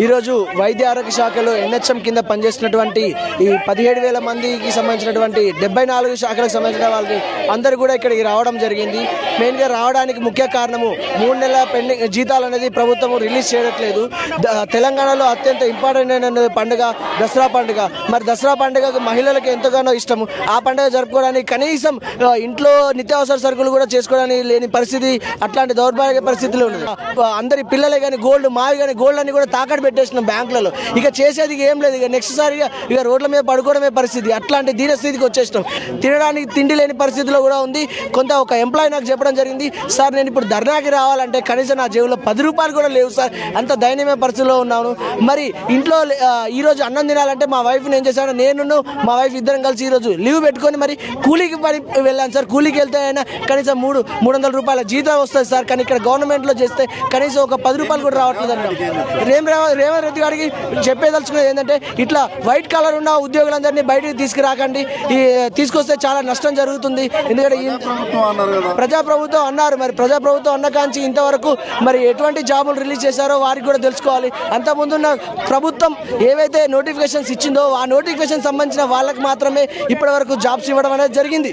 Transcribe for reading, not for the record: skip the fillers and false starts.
ఈరోజు వైద్య ఆరోగ్య శాఖలో ఎన్హెచ్ఎం కింద పనిచేస్తున్నటువంటి ఈ 17,000 మందికి సంబంధించినటువంటి 74 శాఖలకు సంబంధించిన వాళ్ళకి అందరూ కూడా ఇక్కడికి రావడం జరిగింది. మెయిన్గా రావడానికి ముఖ్య కారణము 3 నెలల పెండింగ్ జీతాలు అనేది ప్రభుత్వం రిలీజ్ చేయట్లేదు. తెలంగాణలో అత్యంత ఇంపార్టెంట్ అయిన పండుగ దసరా పండుగ. మరి దసరా పండుగకు మహిళలకు ఎంతగానో ఇష్టము. ఆ పండుగ జరుపుకోవడానికి కనీసం ఇంట్లో నిత్యావసర సరుకులు కూడా చేసుకోవడానికి లేని పరిస్థితి, అట్లాంటి దౌర్భాగ్య పరిస్థితులు ఉన్నది. అందరి పిల్లలే కానీ గోల్డ్ మావి కానీ గోల్డ్ అని కూడా తాకట్టు పెట్టేసినాం బ్యాంకులలో. ఇక చేసేది ఏం లేదు. ఇక నెక్స్ట్ సారిగా ఇక రోడ్ల మీద పడుకోవడమే పరిస్థితి. అట్లాంటి దీనస్థితికి వచ్చేసినాం. తినడానికి తిండి లేని పరిస్థితిలో కూడా ఉంది. కొంత ఒక ఎంప్లాయీ నాకు చెప్పడం జరిగింది, సార్ నేను ఇప్పుడు ధర్నాకి రావాలంటే కనీసం నా జేబులో 10 రూపాయలు కూడా లేవు సార్, అంత దయనీయమైన పరిస్థితిలో ఉన్నాను. మరి ఇంట్లో ఈరోజు అన్నం తినాలంటే మా వైఫ్ని ఏం చేశాను, నేను మా వైఫ్ ఇద్దరం కలిసి ఈరోజు లీవ్ పెట్టుకొని మరి కూలీకి వెళ్ళాను సార్. కూలీకి వెళ్తే అయినా కనీసం 300 రూపాయల జీతం వస్తుంది సార్. కానీ ఇక్కడ గవర్నమెంట్లో చేస్తే కనీసం ఒక 10 రూపాయలు కూడా రావట్లేదు అంటాం. రేవంత్ రెడ్డి గారికి చెప్పేదలుచుకున్నది ఏంటంటే ఇట్లా వైట్ కలర్ ఉన్న ఉద్యోగులందరినీ బయటికి తీసుకురాకండి, తీసుకొస్తే చాలా నష్టం జరుగుతుంది. ఎందుకంటే ప్రజాప్రభుత్వం అన్నారు, మరి ప్రజాప్రభుత్వం అన్న కాంచి ఇంతవరకు మరి ఎటువంటి జాబులు రిలీజ్ చేశారో వారికి కూడా తెలుసుకోవాలి. అంతకుముందున్న ప్రభుత్వం ఏవైతే నోటిఫికేషన్స్ ఇచ్చిందో ఆ నోటిఫికేషన్ సంబంధించిన వాళ్ళకి మాత్రమే ఇప్పటి వరకు జాబ్స్ ఇవ్వడం అనేది జరిగింది.